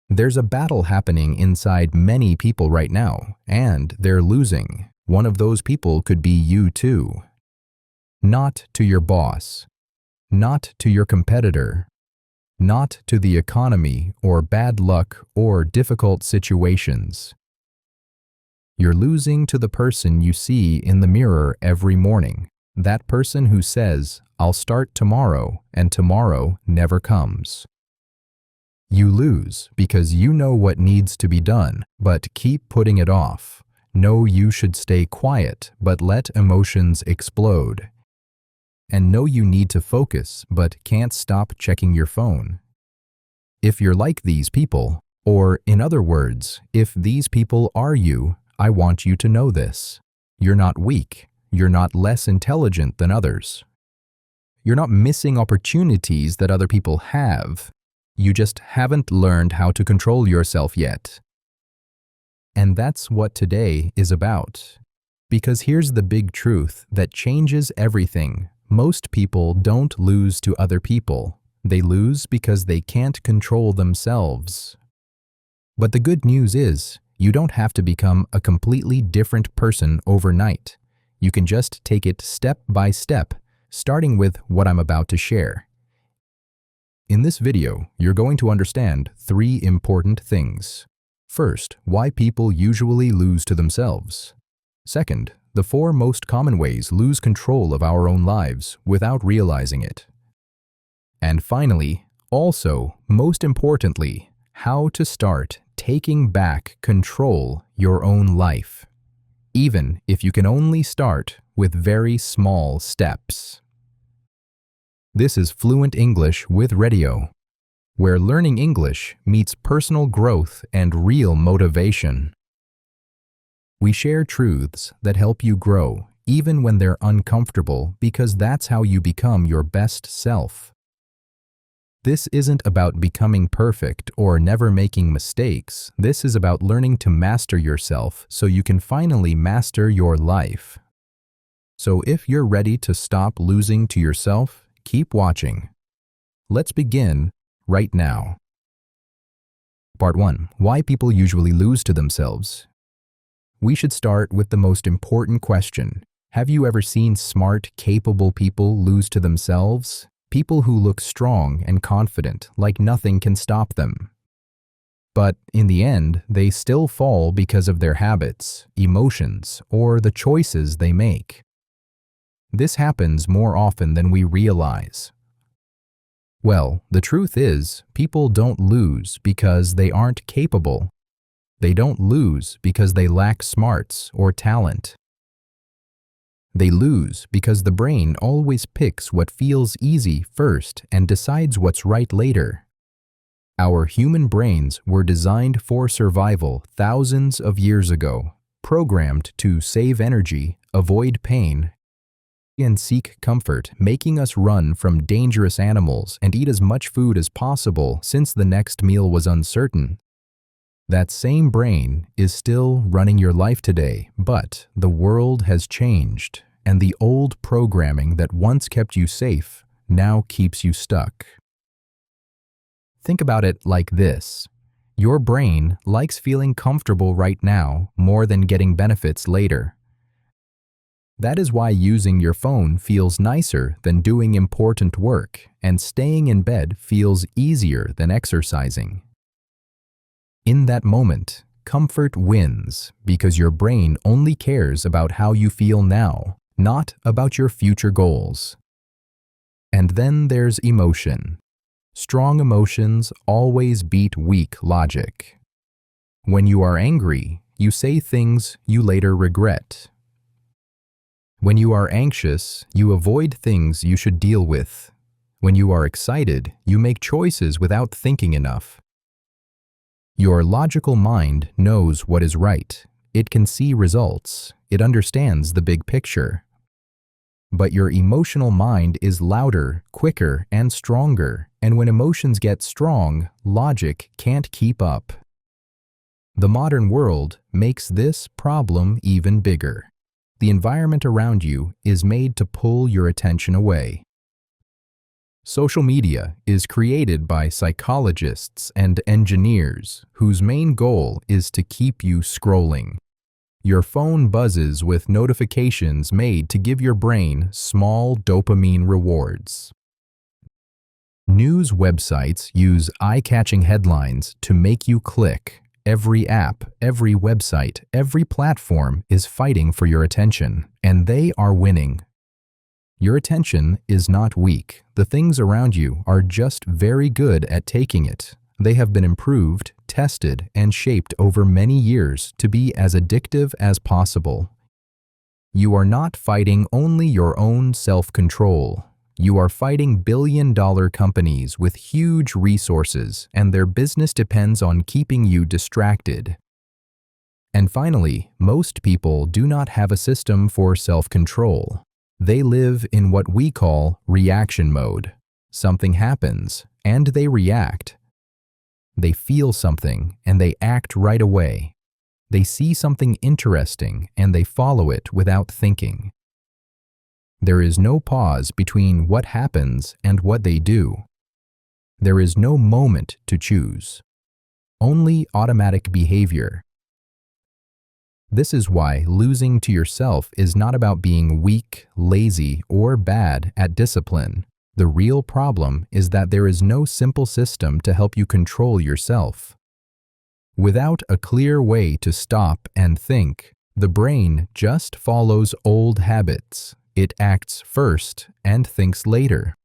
There's a battle happening inside many people right now, and they're losing. One of those people could be you too. Not to your boss, not to your competitor, not to the economy or bad luck or difficult situations. You're losing to the person you see in the mirror every morning, that person who says, "I'll start tomorrow," and tomorrow never comes. You lose because you know what needs to be done, but keep putting it off. Know you should stay quiet, but let emotions explode. And know you need to focus, but can't stop checking your phone. If you're like these people, or in other words, if these people are you, I want you to know this. You're not weak. You're not less intelligent than others. You're not missing opportunities that other people have. You just haven't learned how to control yourself yet. And that's what today is about. Because here's the big truth that changes everything. Most people don't lose to other people. They lose because they can't control themselves. But the good news is, you don't have to become a completely different person overnight. You can just take it step by step, starting with what I'm about to share. In this video, you're going to understand 3 important things. First, why people usually lose to themselves. Second, the 4 most common ways lose control of our own lives without realizing it. And finally, also, most importantly, how to start taking back control your own life, even if you can only start with very small steps. This is Fluent English with Radio, where learning English meets personal growth and real motivation. We share truths that help you grow, even when they're uncomfortable, because that's how you become your best self. This isn't about becoming perfect or never making mistakes. This is about learning to master yourself so you can finally master your life. So if you're ready to stop losing to yourself, keep watching. Let's begin right now. Part 1. Why people usually lose to themselves. We should start with the most important question. Have you ever seen smart, capable people lose to themselves? People who look strong and confident, like nothing can stop them. But in the end, they still fall because of their habits, emotions, or the choices they make. This happens more often than we realize. Well, the truth is, people don't lose because they aren't capable. They don't lose because they lack smarts or talent. They lose because the brain always picks what feels easy first and decides what's right later. Our human brains were designed for survival thousands of years ago, programmed to save energy, avoid pain, and seek comfort, making us run from dangerous animals and eat as much food as possible since the next meal was uncertain. That same brain is still running your life today, but the world has changed, and the old programming that once kept you safe now keeps you stuck. Think about it like this. Your brain likes feeling comfortable right now more than getting benefits later. That is why using your phone feels nicer than doing important work, and staying in bed feels easier than exercising. In that moment, comfort wins because your brain only cares about how you feel now, not about your future goals. And then there's emotion. Strong emotions always beat weak logic. When you are angry, you say things you later regret. When you are anxious, you avoid things you should deal with. When you are excited, you make choices without thinking enough. Your logical mind knows what is right. It can see results. It understands the big picture. But your emotional mind is louder, quicker, and stronger, and when emotions get strong, logic can't keep up. The modern world makes this problem even bigger. The environment around you is made to pull your attention away. Social media is created by psychologists and engineers whose main goal is to keep you scrolling. Your phone buzzes with notifications made to give your brain small dopamine rewards. News websites use eye-catching headlines to make you click. Every app, every website, every platform is fighting for your attention, and they are winning. Your attention is not weak. The things around you are just very good at taking it. They have been improved, tested, and shaped over many years to be as addictive as possible. You are not fighting only your own self-control. You are fighting billion-dollar companies with huge resources, and their business depends on keeping you distracted. And finally, most people do not have a system for self-control. They live in what we call reaction mode. Something happens, and they react. They feel something, and they act right away. They see something interesting, and they follow it without thinking. There is no pause between what happens and what they do. There is no moment to choose. Only automatic behavior. This is why losing to yourself is not about being weak, lazy, or bad at discipline. The real problem is that there is no simple system to help you control yourself. Without a clear way to stop and think, the brain just follows old habits. It acts first and thinks later.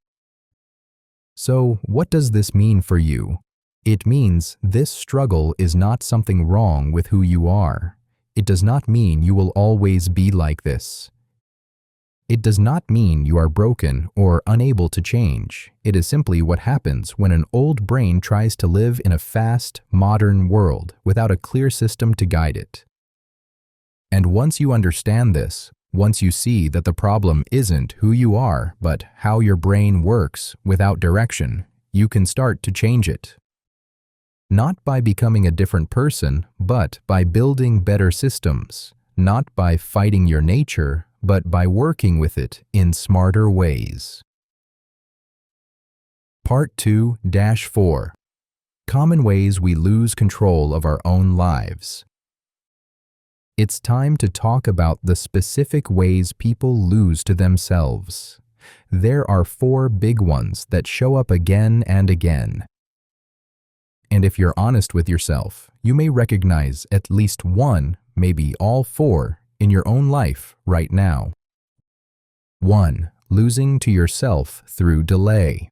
So, what does this mean for you? It means this struggle is not something wrong with who you are. It does not mean you will always be like this. It does not mean you are broken or unable to change. It is simply what happens when an old brain tries to live in a fast, modern world without a clear system to guide it. And once you understand this, once you see that the problem isn't who you are, but how your brain works without direction, you can start to change it. Not by becoming a different person, but by building better systems. Not by fighting your nature, but by working with it in smarter ways. Part 2-4. Common ways we lose control of our own lives. It's time to talk about the specific ways people lose to themselves. There are 4 big ones that show up again and again. And if you're honest with yourself, you may recognize at least one, maybe all 4, in your own life right now. 1. Losing to yourself through delay.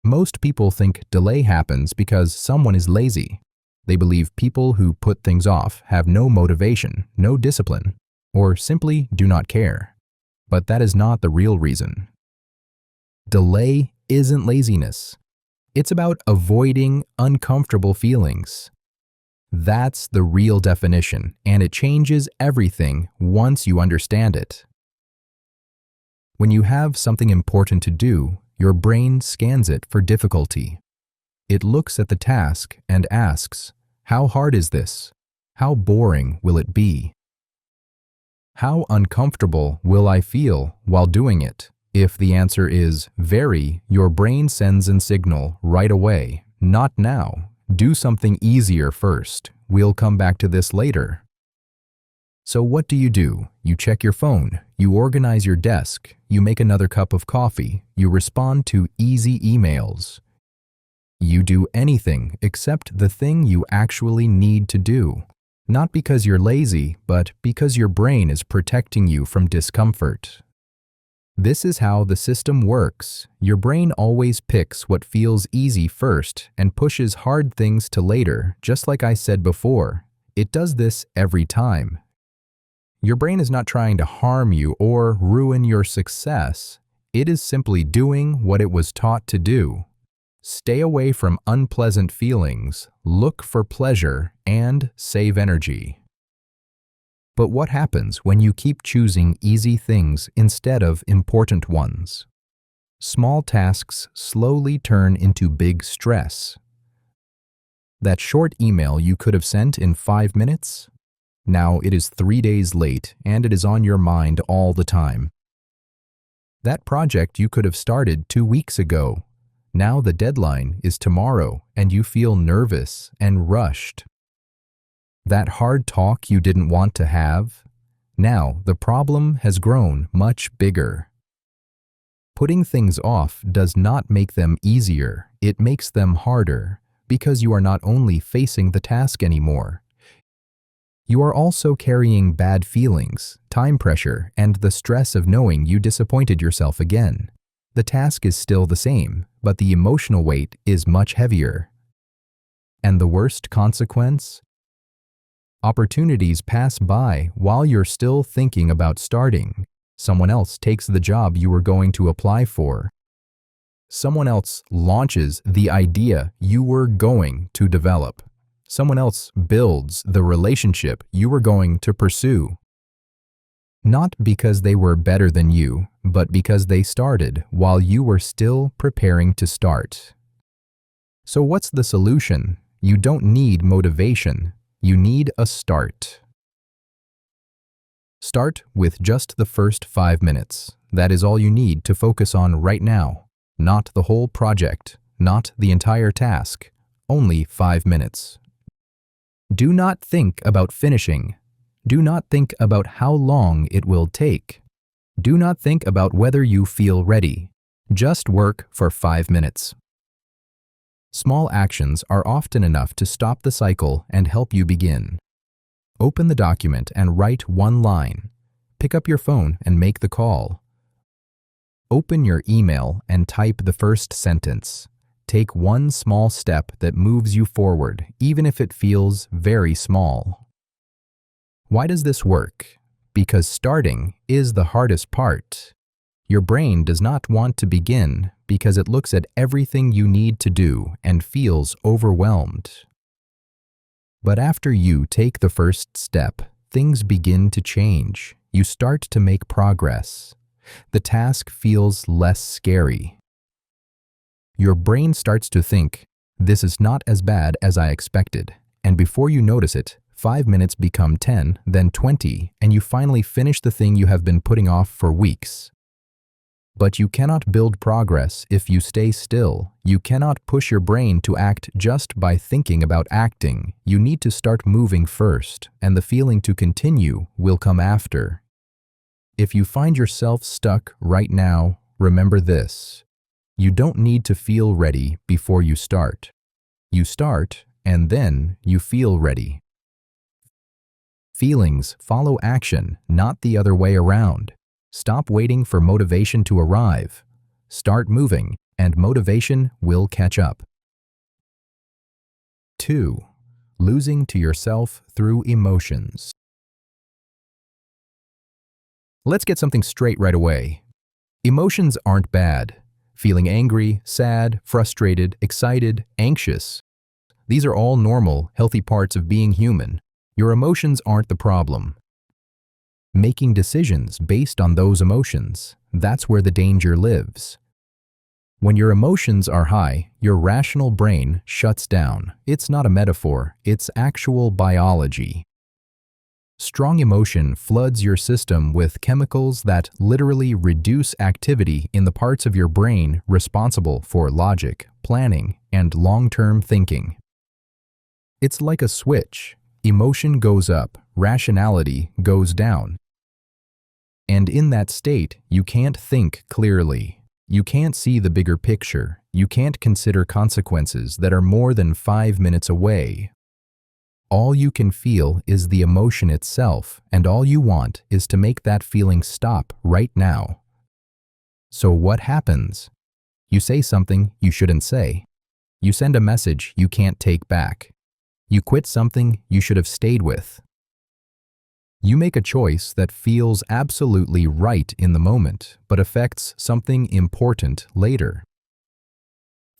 Most people think delay happens because someone is lazy. They believe people who put things off have no motivation, no discipline, or simply do not care. But that is not the real reason. Delay isn't laziness. It's about avoiding uncomfortable feelings. That's the real definition, and it changes everything once you understand it. When you have something important to do, your brain scans it for difficulty. It looks at the task and asks, how hard is this? How boring will it be? How uncomfortable will I feel while doing it? If the answer is very, your brain sends a signal right away, not now. Do something easier first. We'll come back to this later. So what do? You check your phone, you organize your desk, you make another cup of coffee, you respond to easy emails. You do anything except the thing you actually need to do. Not because you're lazy, but because your brain is protecting you from discomfort. This is how the system works. Your brain always picks what feels easy first and pushes hard things to later, just like I said before. It does this every time. Your brain is not trying to harm you or ruin your success. It is simply doing what it was taught to do. Stay away from unpleasant feelings, look for pleasure, and save energy. But what happens when you keep choosing easy things instead of important ones? Small tasks slowly turn into big stress. That short email you could have sent in 5 minutes? Now it is 3 days late and it is on your mind all the time. That project you could have started 2 weeks ago. Now the deadline is tomorrow and you feel nervous and rushed. That hard talk you didn't want to have? Now the problem has grown much bigger. Putting things off does not make them easier, it makes them harder, because you are not only facing the task anymore. You are also carrying bad feelings, time pressure, and the stress of knowing you disappointed yourself again. The task is still the same, but the emotional weight is much heavier. And the worst consequence? Opportunities pass by while you're still thinking about starting. Someone else takes the job you were going to apply for. Someone else launches the idea you were going to develop. Someone else builds the relationship you were going to pursue. Not because they were better than you, but because they started while you were still preparing to start. So what's the solution? You don't need motivation. You need a start. Start with just the first 5 minutes. That is all you need to focus on right now. Not the whole project, not the entire task, only 5 minutes. Do not think about finishing. Do not think about how long it will take. Do not think about whether you feel ready. Just work for 5 minutes. Small actions are often enough to stop the cycle and help you begin. Open the document and write one line. Pick up your phone and make the call. Open your email and type the first sentence. Take one small step that moves you forward, even if it feels very small. Why does this work? Because starting is the hardest part. Your brain does not want to begin because it looks at everything you need to do and feels overwhelmed. But after you take the first step, things begin to change. You start to make progress. The task feels less scary. Your brain starts to think, this is not as bad as I expected. And before you notice it, 5 minutes become 10, then 20, and you finally finish the thing you have been putting off for weeks. But you cannot build progress if you stay still. You cannot push your brain to act just by thinking about acting. You need to start moving first, and the feeling to continue will come after. If you find yourself stuck right now, remember this. You don't need to feel ready before you start. You start, and then you feel ready. Feelings follow action, not the other way around. Stop waiting for motivation to arrive. Start moving, and motivation will catch up. 2. Losing to yourself through emotions. Let's get something straight right away. Emotions aren't bad. Feeling angry, sad, frustrated, excited, anxious. These are all normal, healthy parts of being human. Your emotions aren't the problem. Making decisions based on those emotions, that's where the danger lives. When your emotions are high, your rational brain shuts down. It's not a metaphor, it's actual biology. Strong emotion floods your system with chemicals that literally reduce activity in the parts of your brain responsible for logic, planning, and long-term thinking. It's like a switch. Emotion goes up, rationality goes down. And in that state, you can't think clearly. You can't see the bigger picture. You can't consider consequences that are more than 5 minutes away. All you can feel is the emotion itself, and all you want is to make that feeling stop right now. So what happens? You say something you shouldn't say. You send a message you can't take back. You quit something you should have stayed with. You make a choice that feels absolutely right in the moment, but affects something important later.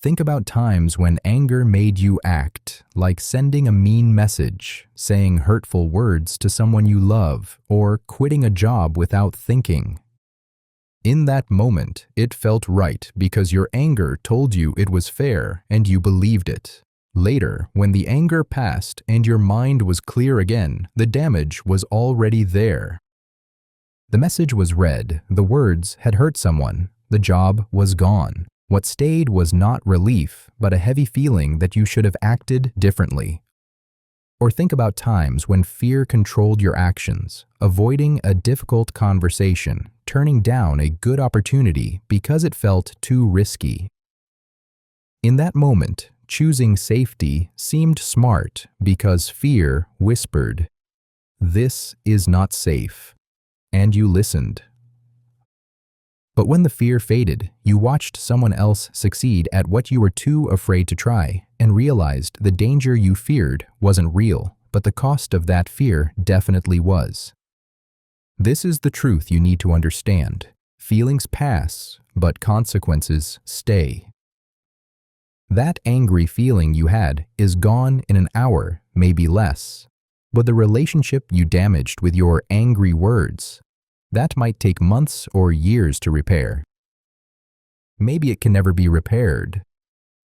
Think about times when anger made you act, like sending a mean message, saying hurtful words to someone you love, or quitting a job without thinking. In that moment, it felt right because your anger told you it was fair and you believed it. Later, when the anger passed and your mind was clear again, the damage was already there. The message was read, the words had hurt someone, the job was gone. What stayed was not relief, but a heavy feeling that you should have acted differently. Or think about times when fear controlled your actions, avoiding a difficult conversation, turning down a good opportunity because it felt too risky. In that moment, choosing safety seemed smart because fear whispered, "This is not safe," and you listened. But when the fear faded, you watched someone else succeed at what you were too afraid to try and realized the danger you feared wasn't real, but the cost of that fear definitely was. This is the truth you need to understand. Feelings pass, but consequences stay. That angry feeling you had is gone in an hour, maybe less. But the relationship you damaged with your angry words, that might take months or years to repair. Maybe it can never be repaired.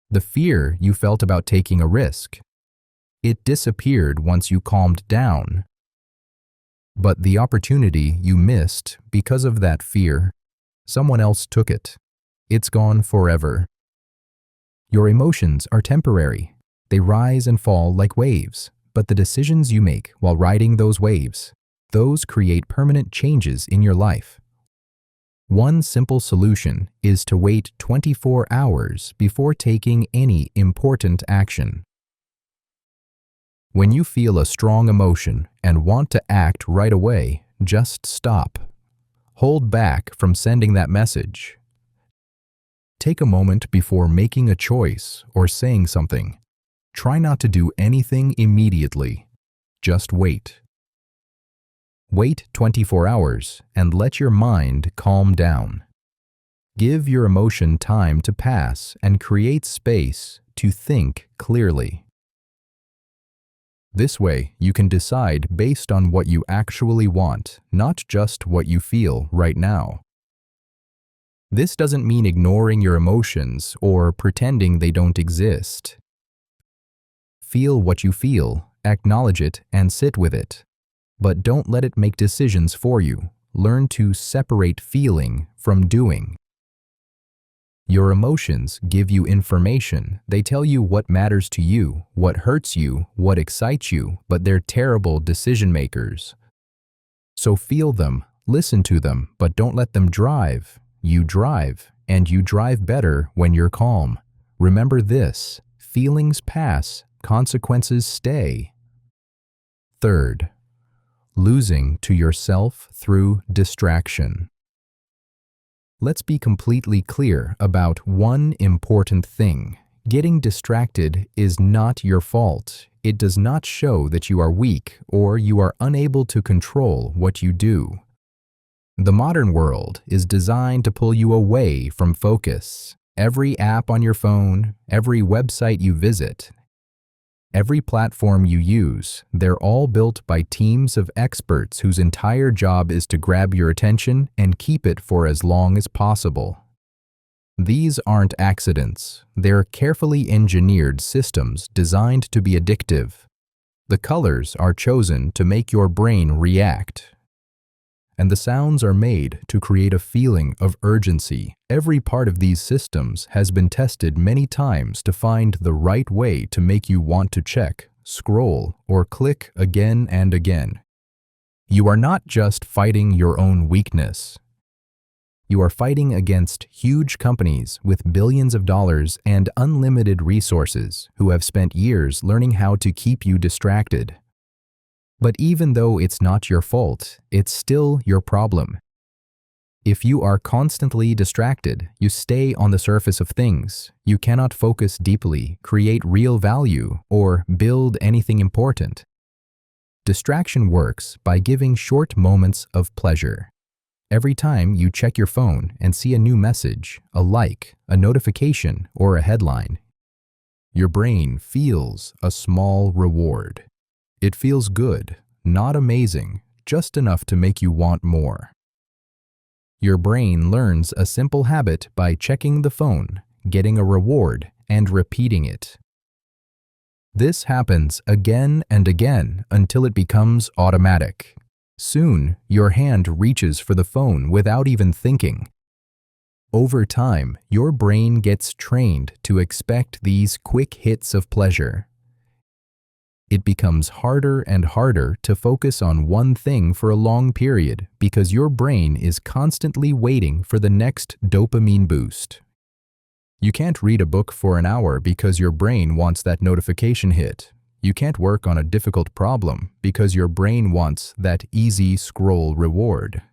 The fear you felt about taking a risk, it disappeared once you calmed down. But the opportunity you missed because of that fear, someone else took it. It's gone forever. Your emotions are temporary. They rise and fall like waves, but the decisions you make while riding those waves, those create permanent changes in your life. One simple solution is to wait 24 hours before taking any important action. When you feel a strong emotion and want to act right away, just stop. Hold back from sending that message. Take a moment before making a choice or saying something. Try not to do anything immediately. Just wait. Wait 24 hours and let your mind calm down. Give your emotion time to pass and create space to think clearly. This way, you can decide based on what you actually want, not just what you feel right now. This doesn't mean ignoring your emotions or pretending they don't exist. Feel what you feel, acknowledge it, and sit with it. But don't let it make decisions for you. Learn to separate feeling from doing. Your emotions give you information. They tell you what matters to you, what hurts you, what excites you, but they're terrible decision makers. So feel them, listen to them, but don't let them drive. You drive, and you drive better when you're calm. Remember this: feelings pass, consequences stay. Third, losing to yourself through distraction. Let's be completely clear about one important thing. Getting distracted is not your fault. It does not show that you are weak or you are unable to control what you do. The modern world is designed to pull you away from focus. Every app on your phone, every website you visit, every platform you use, they're all built by teams of experts whose entire job is to grab your attention and keep it for as long as possible. These aren't accidents. They're carefully engineered systems designed to be addictive. The colors are chosen to make your brain react, and the sounds are made to create a feeling of urgency. Every part of these systems has been tested many times to find the right way to make you want to check, scroll, or click again and again. You are not just fighting your own weakness. You are fighting against huge companies with billions of dollars and unlimited resources who have spent years learning how to keep you distracted. But even though it's not your fault, it's still your problem. If you are constantly distracted, you stay on the surface of things. You cannot focus deeply, create real value, or build anything important. Distraction works by giving short moments of pleasure. Every time you check your phone and see a new message, a like, a notification, or a headline, your brain feels a small reward. It feels good, not amazing, just enough to make you want more. Your brain learns a simple habit by checking the phone, getting a reward, and repeating it. This happens again and again until it becomes automatic. Soon, your hand reaches for the phone without even thinking. Over time, your brain gets trained to expect these quick hits of pleasure. It becomes harder and harder to focus on one thing for a long period because your brain is constantly waiting for the next dopamine boost. You can't read a book for an hour because your brain wants that notification hit. You can't work on a difficult problem because your brain wants that easy scroll reward.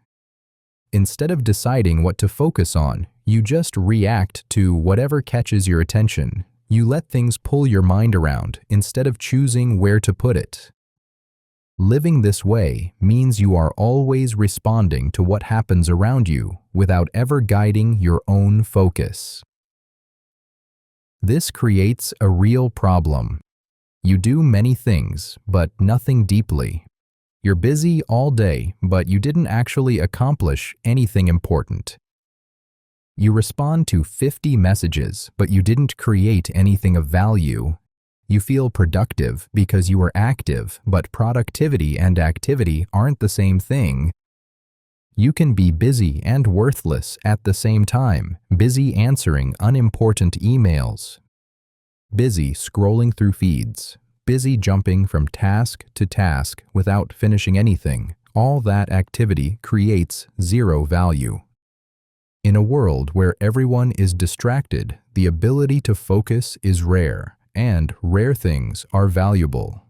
Instead of deciding what to focus on, you just react to whatever catches your attention. You let things pull your mind around instead of choosing where to put it. Living this way means you are always responding to what happens around you without ever guiding your own focus. This creates a real problem. You do many things, but nothing deeply. You're busy all day, but you didn't actually accomplish anything important. You respond to 50 messages, but you didn't create anything of value. You feel productive because you are active, but productivity and activity aren't the same thing. You can be busy and worthless at the same time, busy answering unimportant emails, busy scrolling through feeds, busy jumping from task to task without finishing anything. All that activity creates zero value. In a world where everyone is distracted, the ability to focus is rare, and rare things are valuable.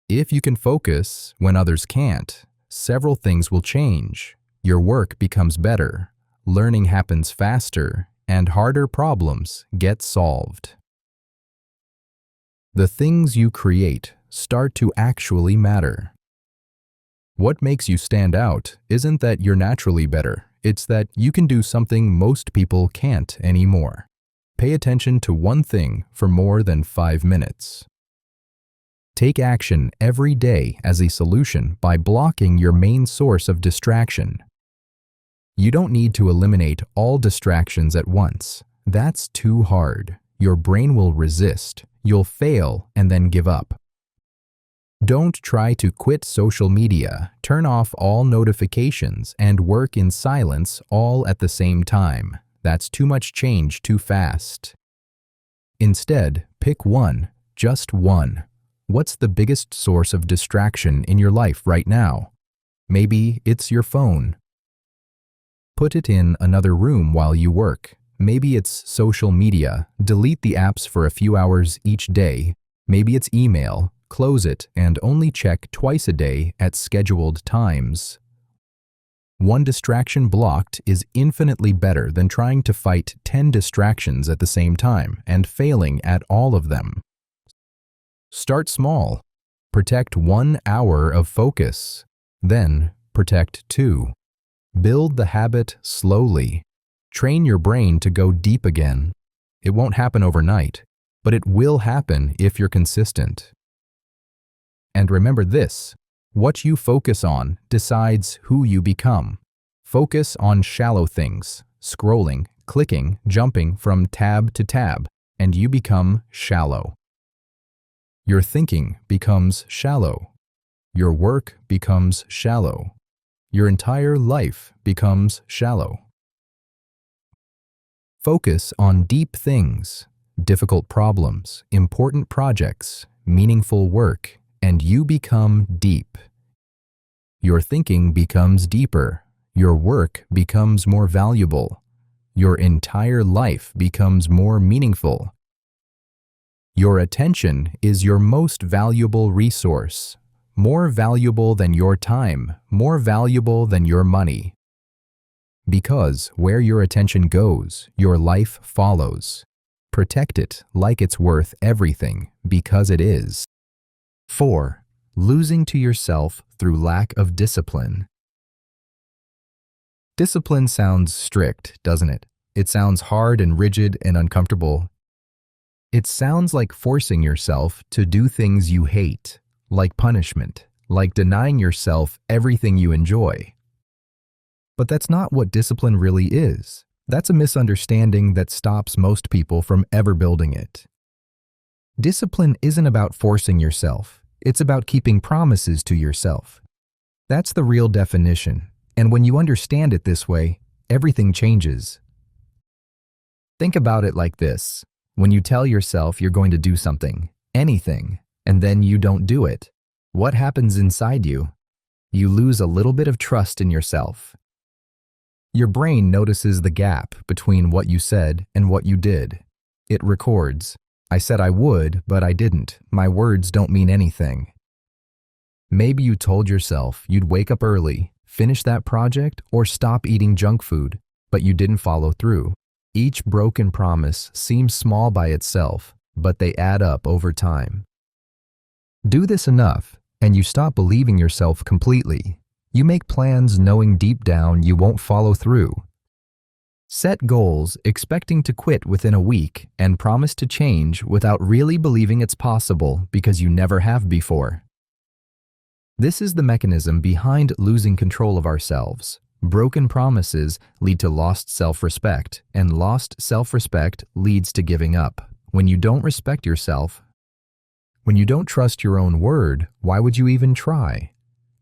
If you can focus when others can't, several things will change. Your work becomes better, learning happens faster, and harder problems get solved. The things you create start to actually matter. What makes you stand out isn't that you're naturally better, it's that you can do something most people can't anymore. Pay attention to one thing for more than 5 minutes. Take action every day as a solution by blocking your main source of distraction. You don't need to eliminate all distractions at once. That's too hard. Your brain will resist. You'll fail and then give up. Don't try to quit social media, turn off all notifications, and work in silence all at the same time. That's too much change too fast. Instead, pick one, just one. What's the biggest source of distraction in your life right now? Maybe it's your phone. Put it in another room while you work. Maybe it's social media. Delete the apps for a few hours each day. Maybe it's email. Close it and only check twice a day at scheduled times. One distraction blocked is infinitely better than trying to fight 10 distractions at the same time and failing at all of them. Start small. Protect 1 hour of focus. Then protect 2. Build the habit slowly. Train your brain to go deep again. It won't happen overnight, but it will happen if you're consistent. And remember this, what you focus on decides who you become. Focus on shallow things, scrolling, clicking, jumping from tab to tab, and you become shallow. Your thinking becomes shallow. Your work becomes shallow. Your entire life becomes shallow. Focus on deep things, difficult problems, important projects, meaningful work, and you become deep. Your thinking becomes deeper. Your work becomes more valuable. Your entire life becomes more meaningful. Your attention is your most valuable resource, more valuable than your time, more valuable than your money. Because where your attention goes, your life follows. Protect it like it's worth everything, because it is. 4. Losing to yourself through lack of discipline. Discipline sounds strict, doesn't it? It sounds hard and rigid and uncomfortable. It sounds like forcing yourself to do things you hate, like punishment, like denying yourself everything you enjoy. But that's not what discipline really is. That's a misunderstanding that stops most people from ever building it. Discipline isn't about forcing yourself. It's about keeping promises to yourself. That's the real definition, and when you understand it this way, everything changes. Think about it like this. When you tell yourself you're going to do something, anything, and then you don't do it, what happens inside you? You lose a little bit of trust in yourself. Your brain notices the gap between what you said and what you did. It records, I said I would, but I didn't. My words don't mean anything. Maybe you told yourself you'd wake up early, finish that project, or stop eating junk food, but you didn't follow through. Each broken promise seems small by itself, but they add up over time. Do this enough, and you stop believing yourself completely. You make plans knowing deep down you won't follow through. Set goals expecting to quit within a week and promise to change without really believing it's possible because you never have before. This is the mechanism behind losing control of ourselves. Broken promises lead to lost self-respect, and lost self-respect leads to giving up. When you don't respect yourself, when you don't trust your own word, why would you even try?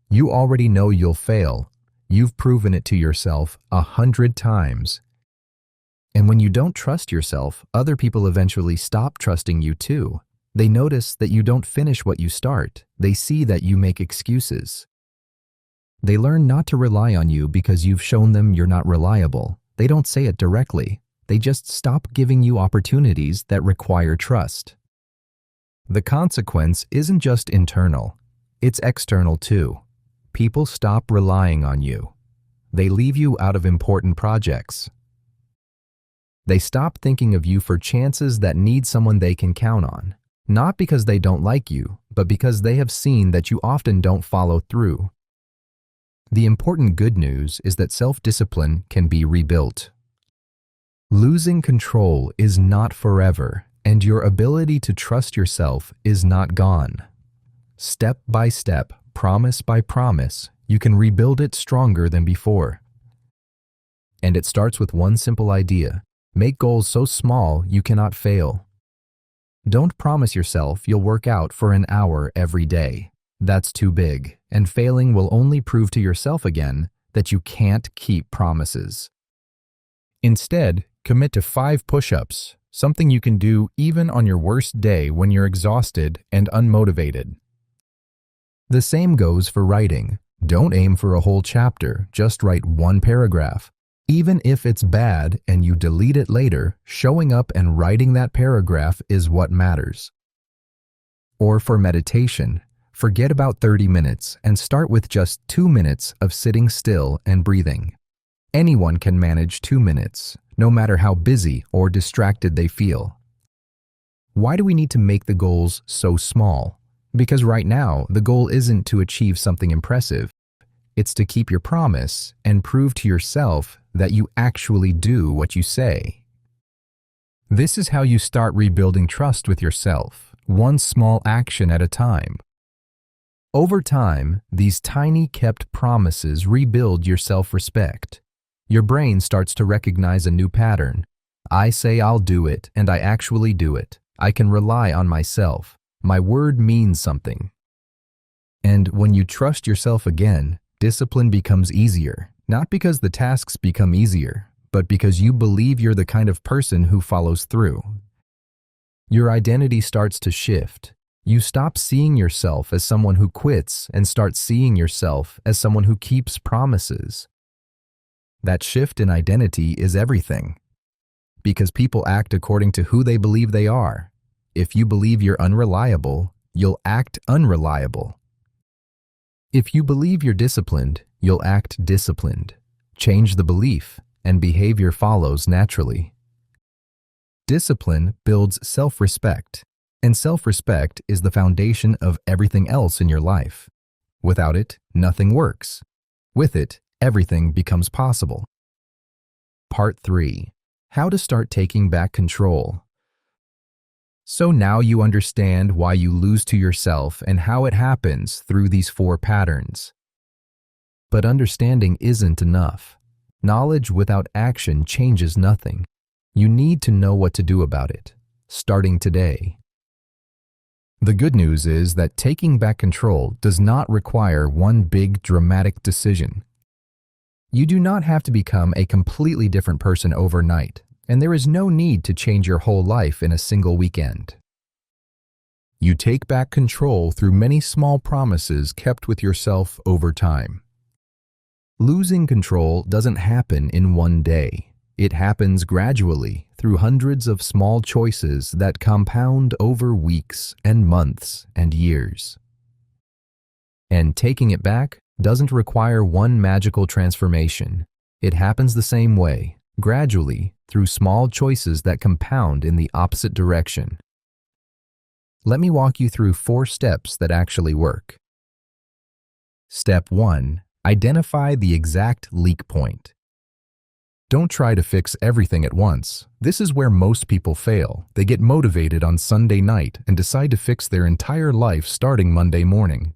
You already know you'll fail. You've proven it to yourself 100 times. And when you don't trust yourself, other people eventually stop trusting you too. They notice that you don't finish what you start. They see that you make excuses. They learn not to rely on you because you've shown them you're not reliable. They don't say it directly. They just stop giving you opportunities that require trust. The consequence isn't just internal, it's external too. People stop relying on you. They leave you out of important projects. They stop thinking of you for chances that need someone they can count on. Not because they don't like you, but because they have seen that you often don't follow through. The important good news is that self-discipline can be rebuilt. Losing control is not forever, and your ability to trust yourself is not gone. Step by step, promise by promise, you can rebuild it stronger than before. And it starts with one simple idea. Make goals so small you cannot fail. Don't promise yourself you'll work out for an hour every day. That's too big, and failing will only prove to yourself again that you can't keep promises. Instead, commit to 5 push-ups, something you can do even on your worst day when you're exhausted and unmotivated. The same goes for writing. Don't aim for a whole chapter, just write 1 paragraph. Even if it's bad and you delete it later, showing up and writing that paragraph is what matters. Or for meditation, forget about 30 minutes and start with just 2 minutes of sitting still and breathing. Anyone can manage 2 minutes, no matter how busy or distracted they feel. Why do we need to make the goals so small? Because right now, the goal isn't to achieve something impressive. It's to keep your promise and prove to yourself that you actually do what you say. This is how you start rebuilding trust with yourself, one small action at a time. Over time, these tiny kept promises rebuild your self-respect. Your brain starts to recognize a new pattern. I say I'll do it, and I actually do it. I can rely on myself. My word means something. And when you trust yourself again, discipline becomes easier, not because the tasks become easier, but because you believe you're the kind of person who follows through. Your identity starts to shift. You stop seeing yourself as someone who quits and start seeing yourself as someone who keeps promises. That shift in identity is everything. Because people act according to who they believe they are. If you believe you're unreliable, you'll act unreliable. If you believe you're disciplined, you'll act disciplined. Change the belief, and behavior follows naturally. Discipline builds self-respect, and self-respect is the foundation of everything else in your life. Without it, nothing works. With it, everything becomes possible. Part 3. How to start taking back control. So now you understand why you lose to yourself and how it happens through these 4 patterns. But understanding isn't enough. Knowledge without action changes nothing. You need to know what to do about it, starting today. The good news is that taking back control does not require one big dramatic decision. You do not have to become a completely different person overnight, and there is no need to change your whole life in a single weekend. You take back control through many small promises kept with yourself over time. Losing control doesn't happen in one day. It happens gradually through hundreds of small choices that compound over weeks and months and years. And taking it back doesn't require one magical transformation. It happens the same way, gradually, through small choices that compound in the opposite direction. Let me walk you through 4 steps that actually work. Step 1. Identify the exact leak point. Don't try to fix everything at once. This is where most people fail. They get motivated on Sunday night and decide to fix their entire life starting Monday morning.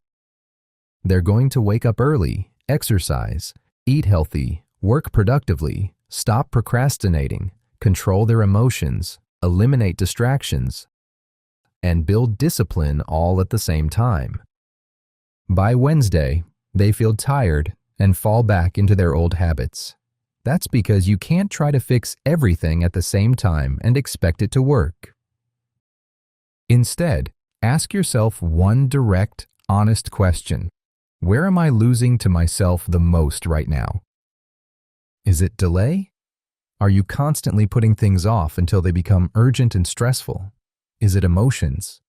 They're going to wake up early, exercise, eat healthy, work productively, stop procrastinating, control their emotions, eliminate distractions, and build discipline all at the same time. By Wednesday, they feel tired and fall back into their old habits. That's because you can't try to fix everything at the same time and expect it to work. Instead, ask yourself one direct, honest question. Where am I losing to myself the most right now? Is it delay? Are you constantly putting things off until they become urgent and stressful? Is it emotions?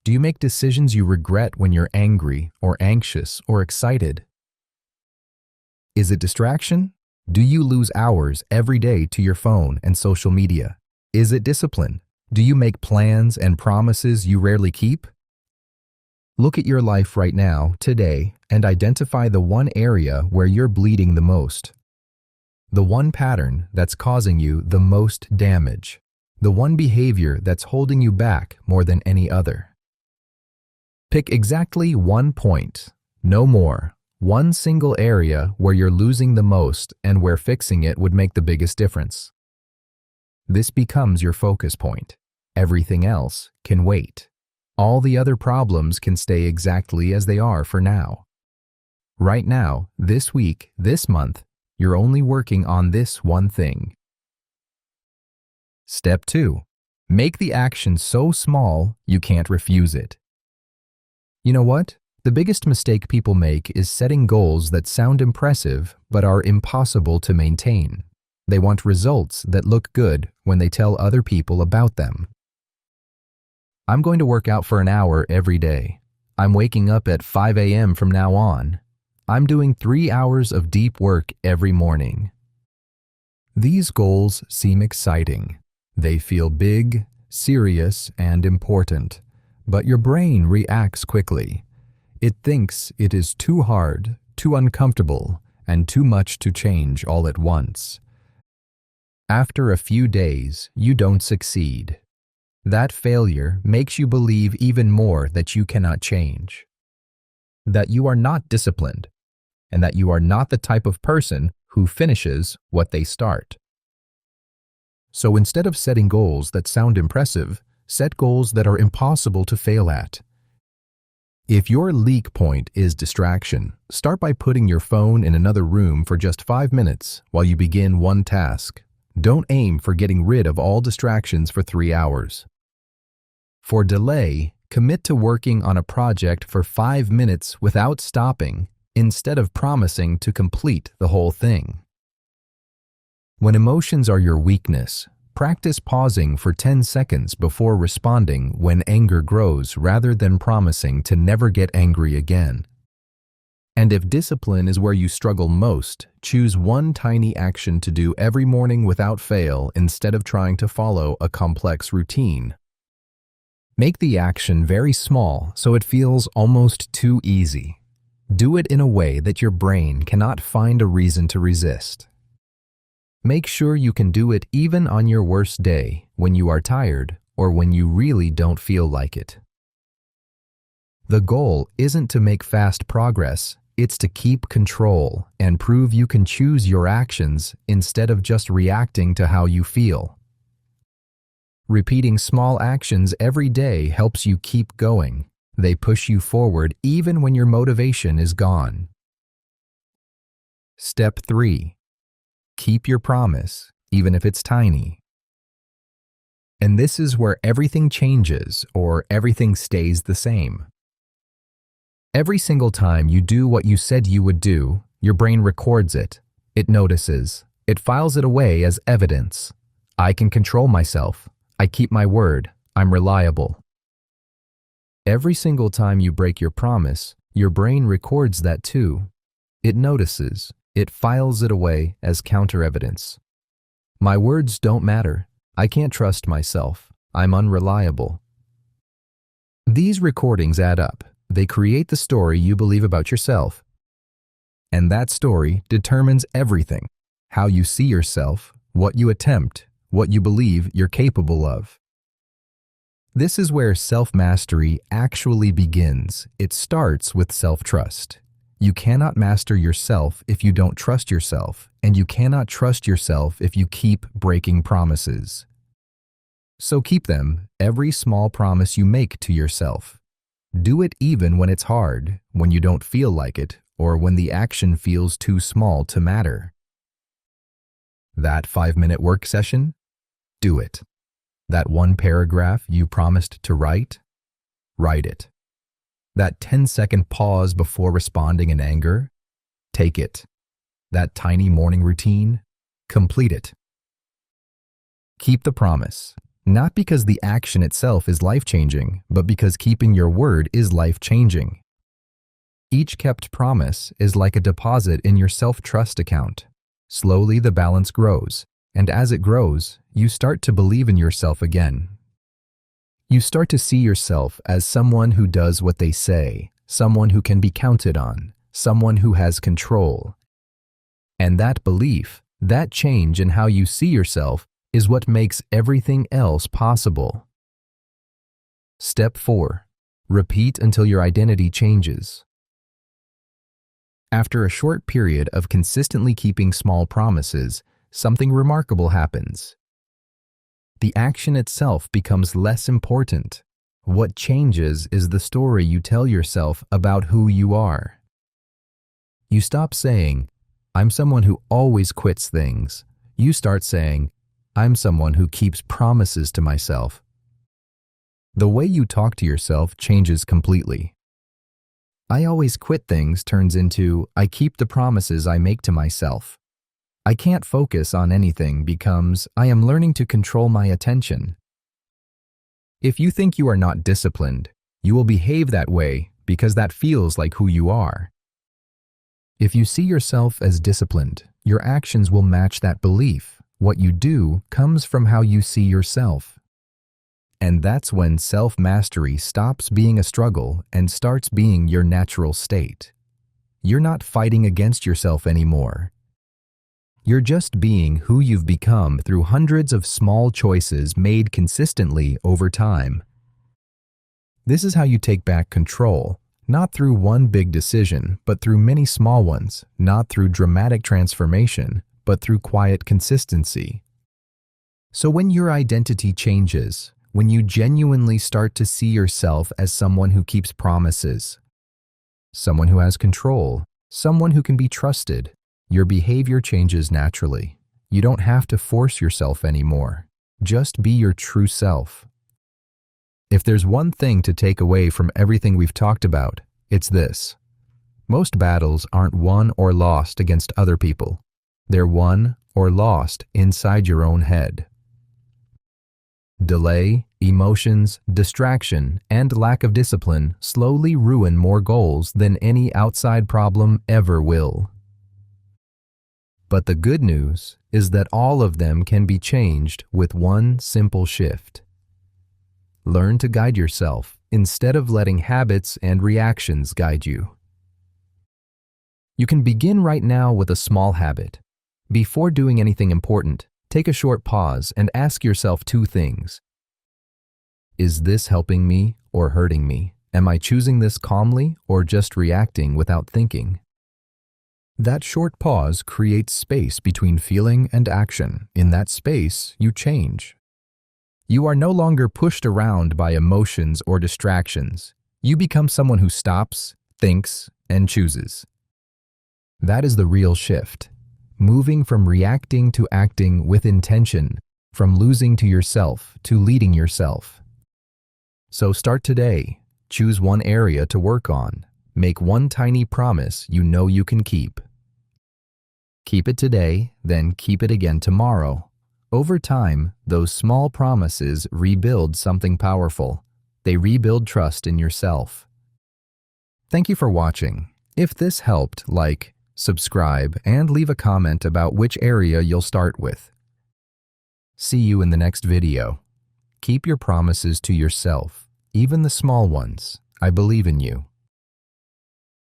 Do you make decisions you regret when you're angry or anxious or excited? Is it distraction? Do you lose hours every day to your phone and social media? Is it discipline? Do you make plans and promises you rarely keep? Look at your life right now, today, and identify the one area where you're bleeding the most. The one pattern that's causing you the most damage. The one behavior that's holding you back more than any other. Pick exactly one point, no more. One single area where you're losing the most and where fixing it would make the biggest difference. This becomes your focus point. Everything else can wait. All the other problems can stay exactly as they are for now. Right now, this week, this month, you're only working on this one thing. Step 2. Make the action so small you can't refuse it. You know what? The biggest mistake people make is setting goals that sound impressive but are impossible to maintain. They want results that look good when they tell other people about them. I'm going to work out for an hour every day. I'm waking up at 5 a.m. from now on. I'm doing 3 hours of deep work every morning. These goals seem exciting. They feel big, serious, and important, but your brain reacts quickly. It thinks it is too hard, too uncomfortable, and too much to change all at once. After a few days, you don't succeed. That failure makes you believe even more that you cannot change, that you are not disciplined, and that you are not the type of person who finishes what they start. So instead of setting goals that sound impressive, set goals that are impossible to fail at. If your leak point is distraction, start by putting your phone in another room for just 5 minutes while you begin one task. Don't aim for getting rid of all distractions for 3 hours. For delay, commit to working on a project for 5 minutes without stopping, instead of promising to complete the whole thing. When emotions are your weakness, practice pausing for 10 seconds before responding when anger grows rather than promising to never get angry again. And if discipline is where you struggle most, choose one tiny action to do every morning without fail instead of trying to follow a complex routine. Make the action very small so it feels almost too easy. Do it in a way that your brain cannot find a reason to resist. Make sure you can do it even on your worst day, when you are tired, or when you really don't feel like it. The goal isn't to make fast progress, it's to keep control and prove you can choose your actions instead of just reacting to how you feel. Repeating small actions every day helps you keep going. They push you forward even when your motivation is gone. Step 3. Keep your promise, even if it's tiny. And this is where everything changes or everything stays the same. Every single time you do what you said you would do, your brain records it. It notices. It files it away as evidence. I can control myself. I keep my word. I'm reliable. Every single time you break your promise, your brain records that too. It notices. It files it away as counter-evidence. My words don't matter. I can't trust myself. I'm unreliable. These recordings add up. They create the story you believe about yourself. And that story determines everything: how you see yourself, what you attempt, what you believe you're capable of. This is where self-mastery actually begins. It starts with self-trust. You cannot master yourself if you don't trust yourself, and you cannot trust yourself if you keep breaking promises. So keep them, every small promise you make to yourself. Do it even when it's hard, when you don't feel like it, or when the action feels too small to matter. That 5-minute work session? Do it. That one paragraph you promised to write? Write it. That 10-second pause before responding in anger? Take it. That tiny morning routine? Complete it. Keep the promise, not because the action itself is life-changing, but because keeping your word is life-changing. Each kept promise is like a deposit in your self-trust account. Slowly the balance grows, and as it grows, you start to believe in yourself again. You start to see yourself as someone who does what they say, someone who can be counted on, someone who has control. And that belief, that change in how you see yourself, is what makes everything else possible. Step 4. Repeat until your identity changes. After a short period of consistently keeping small promises, something remarkable happens. The action itself becomes less important. What changes is the story you tell yourself about who you are. You stop saying, "I'm someone who always quits things." You start saying, "I'm someone who keeps promises to myself." The way you talk to yourself changes completely. "I always quit things" turns into, "I keep the promises I make to myself." "I can't focus on anything" becomes, "I am learning to control my attention." If you think you are not disciplined, you will behave that way because that feels like who you are. If you see yourself as disciplined, your actions will match that belief. What you do comes from how you see yourself. And that's when self-mastery stops being a struggle and starts being your natural state. You're not fighting against yourself anymore. You're just being who you've become through hundreds of small choices made consistently over time. This is how you take back control, not through one big decision, but through many small ones, not through dramatic transformation, but through quiet consistency. So when your identity changes, when you genuinely start to see yourself as someone who keeps promises, someone who has control, someone who can be trusted, your behavior changes naturally. You don't have to force yourself anymore. Just be your true self. If there's one thing to take away from everything we've talked about, it's this. Most battles aren't won or lost against other people. They're won or lost inside your own head. Delay, emotions, distraction, and lack of discipline slowly ruin more goals than any outside problem ever will. But the good news is that all of them can be changed with one simple shift. Learn to guide yourself instead of letting habits and reactions guide you. You can begin right now with a small habit. Before doing anything important, take a short pause and ask yourself 2 things. Is this helping me or hurting me? Am I choosing this calmly or just reacting without thinking? That short pause creates space between feeling and action. In that space, you change. You are no longer pushed around by emotions or distractions. You become someone who stops, thinks, and chooses. That is the real shift. Moving from reacting to acting with intention, from losing to yourself to leading yourself. So start today. Choose one area to work on. Make one tiny promise you know you can keep. Keep it today, then keep it again tomorrow. Over time, those small promises rebuild something powerful. They rebuild trust in yourself. Thank you for watching. If this helped, like, subscribe, and leave a comment about which area you'll start with. See you in the next video. Keep your promises to yourself, even the small ones. I believe in you.